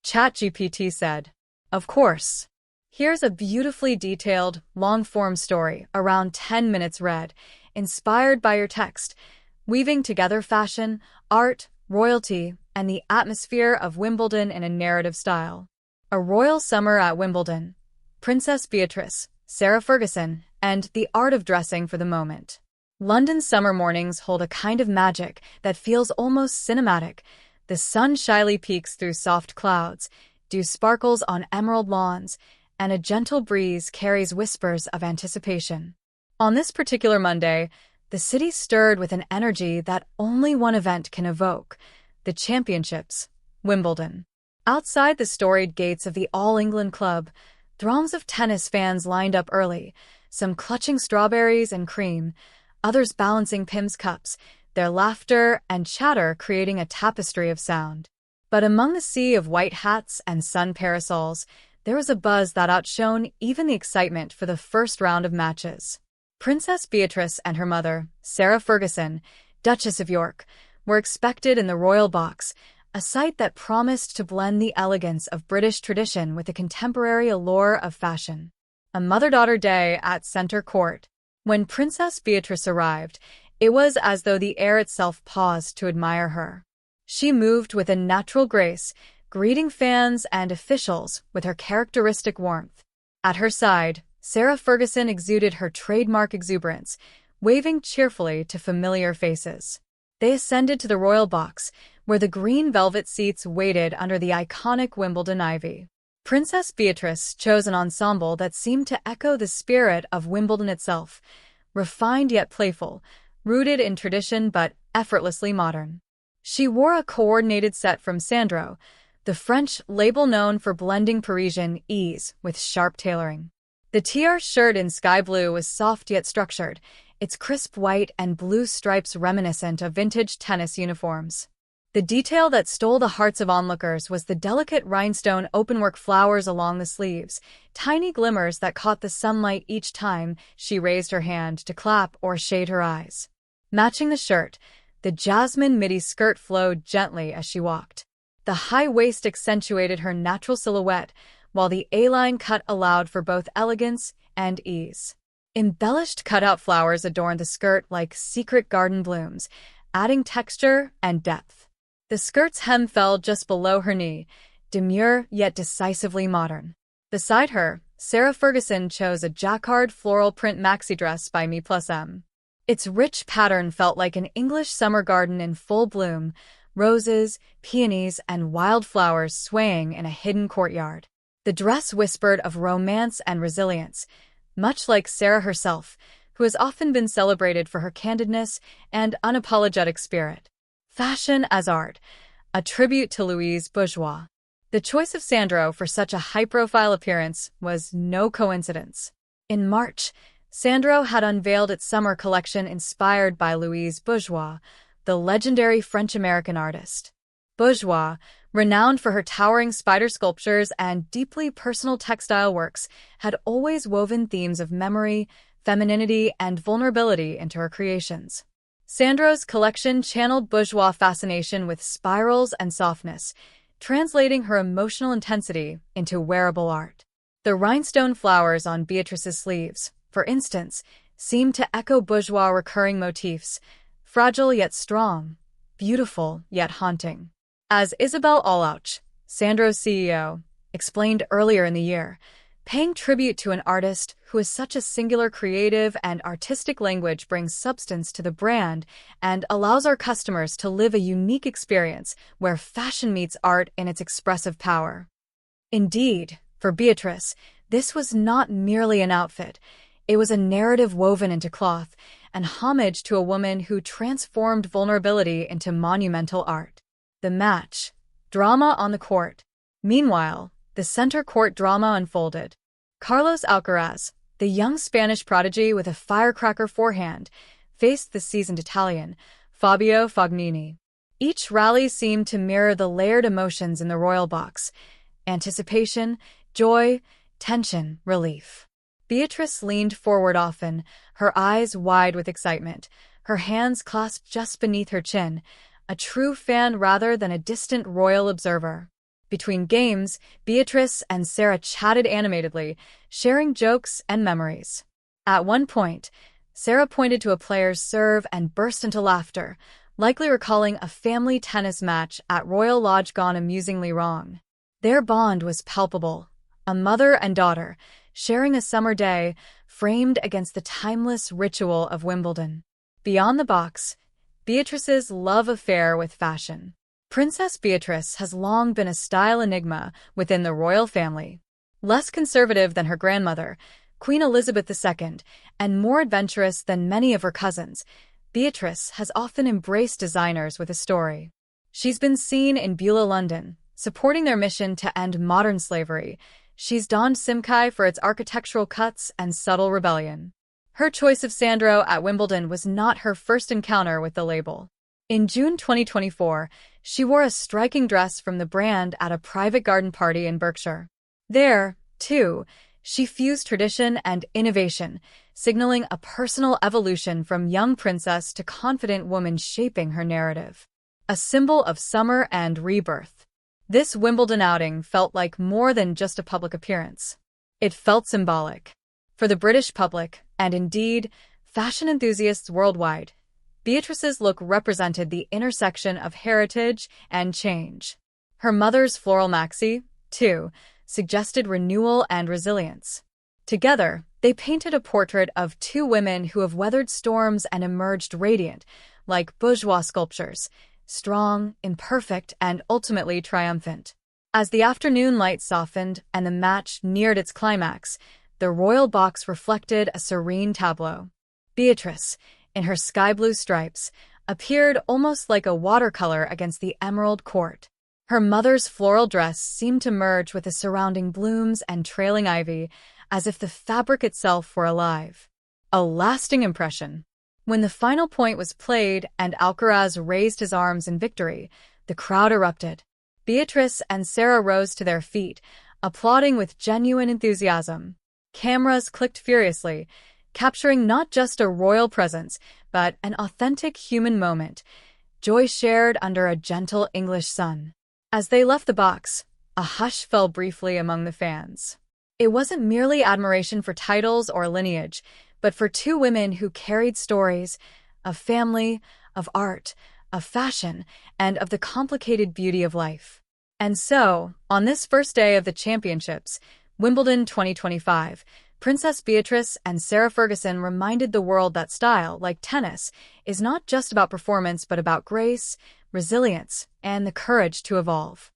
ChatGPT said, "Of course." Here's a beautifully detailed, long-form story, around 10 minutes read, inspired by your text, weaving together fashion, art, royalty, and the atmosphere of Wimbledon in a narrative style. A royal summer at Wimbledon, Princess Beatrice, Sarah Ferguson, and the art of dressing for the moment. London's summer mornings hold a kind of magic that feels almost cinematic. The sun shyly peeks through soft clouds, dew sparkles on emerald lawns, and a gentle breeze carries whispers of anticipation. On this particular Monday, the city stirred with an energy that only one event can evoke: the championships, Wimbledon. Outside the storied gates of the All England Club, throngs of tennis fans lined up early, some clutching strawberries and cream, others balancing Pim's cups, their laughter and chatter creating a tapestry of sound. But among the sea of white hats and sun parasols, there was a buzz that outshone even the excitement for the first round of matches. Princess Beatrice and her mother, Sarah Ferguson, Duchess of York, were expected in the royal box, a sight that promised to blend the elegance of British tradition with the contemporary allure of fashion. A mother-daughter day at Centre Court. When Princess Beatrice arrived, it was as though the air itself paused to admire her. She moved with a natural grace, greeting fans and officials with her characteristic warmth. At her side, Sarah Ferguson exuded her trademark exuberance, waving cheerfully to familiar faces. They ascended to the royal box, where the green velvet seats waited under the iconic Wimbledon ivy. Princess Beatrice chose an ensemble that seemed to echo the spirit of Wimbledon itself, refined yet playful, rooted in tradition but effortlessly modern. She wore a coordinated set from Sandro, the French label known for blending Parisian ease with sharp tailoring. The tiare shirt in sky blue was soft yet structured, its crisp white and blue stripes reminiscent of vintage tennis uniforms. The detail that stole the hearts of onlookers was the delicate rhinestone openwork flowers along the sleeves, tiny glimmers that caught the sunlight each time she raised her hand to clap or shade her eyes. Matching the shirt, the jasmine midi skirt flowed gently as she walked. The high waist accentuated her natural silhouette, while the A-line cut allowed for both elegance and ease. Embellished cutout flowers adorned the skirt like secret garden blooms, adding texture and depth. The skirt's hem fell just below her knee, demure yet decisively modern. Beside her, Sarah Ferguson chose a jacquard floral print maxi dress by Me+M. Its rich pattern felt like an English summer garden in full bloom, roses, peonies, and wildflowers swaying in a hidden courtyard. The dress whispered of romance and resilience, much like Sarah herself, who has often been celebrated for her candidness and unapologetic spirit. Fashion as art, a tribute to Louise Bourgeois. The choice of Sandro for such a high-profile appearance was no coincidence. In March, Sandro had unveiled its summer collection inspired by Louise Bourgeois, the legendary French-American artist. Bourgeois, renowned for her towering spider sculptures and deeply personal textile works, had always woven themes of memory, femininity, and vulnerability into her creations. Sandro's collection channeled bourgeois fascination with spirals and softness, translating her emotional intensity into wearable art. The rhinestone flowers on Beatrice's sleeves, for instance, seemed to echo bourgeois recurring motifs, fragile yet strong, beautiful yet haunting. As Isabelle Allauch, Sandro's CEO, explained earlier in the year, paying tribute to an artist who is such a singular creative and artistic language brings substance to the brand and allows our customers to live a unique experience where fashion meets art in its expressive power. Indeed, for Beatrice, this was not merely an outfit. It was a narrative woven into cloth, an homage to a woman who transformed vulnerability into monumental art. The match. Drama on the court. Meanwhile, the center court drama unfolded. Carlos Alcaraz, the young Spanish prodigy with a firecracker forehand, faced the seasoned Italian, Fabio Fognini. Each rally seemed to mirror the layered emotions in the royal box: anticipation, joy, tension, relief. Beatrice leaned forward often, her eyes wide with excitement, her hands clasped just beneath her chin, a true fan rather than a distant royal observer. Between games, Beatrice and Sarah chatted animatedly, sharing jokes and memories. At one point, Sarah pointed to a player's serve and burst into laughter, likely recalling a family tennis match at Royal Lodge gone amusingly wrong. Their bond was palpable, a mother and daughter, sharing a summer day framed against the timeless ritual of Wimbledon. Beyond the box, Beatrice's love affair with fashion. Princess Beatrice has long been a style enigma within the royal family. Less conservative than her grandmother, Queen Elizabeth II, and more adventurous than many of her cousins, Beatrice has often embraced designers with a story. She's been seen in Beulah, London, supporting their mission to end modern slavery. She's donned Simkai for its architectural cuts and subtle rebellion. Her choice of Sandro at Wimbledon was not her first encounter with the label. In June 2024, she wore a striking dress from the brand at a private garden party in Berkshire. There, too, she fused tradition and innovation, signaling a personal evolution from young princess to confident woman shaping her narrative. A symbol of summer and rebirth. This Wimbledon outing felt like more than just a public appearance. It felt symbolic. For the British public, and indeed, fashion enthusiasts worldwide, Beatrice's look represented the intersection of heritage and change. Her mother's floral maxi, too, suggested renewal and resilience. Together, they painted a portrait of two women who have weathered storms and emerged radiant, like bourgeois sculptures, strong, imperfect, and ultimately triumphant. As the afternoon light softened and the match neared its climax, the royal box reflected a serene tableau. Beatrice, in her sky-blue stripes, appeared almost like a watercolor against the emerald court. Her mother's floral dress seemed to merge with the surrounding blooms and trailing ivy, as if the fabric itself were alive. A lasting impression. When the final point was played and Alcaraz raised his arms in victory, the crowd erupted. Beatrice and Sarah rose to their feet, applauding with genuine enthusiasm. Cameras clicked furiously, capturing not just a royal presence, but an authentic human moment, joy shared under a gentle English sun. As they left the box, a hush fell briefly among the fans. It wasn't merely admiration for titles or lineage, but for two women who carried stories of family, of art, of fashion, and of the complicated beauty of life. And so, on this first day of the championships, Wimbledon 2025, Princess Beatrice and Sarah Ferguson reminded the world that style, like tennis, is not just about performance but about grace, resilience, and the courage to evolve.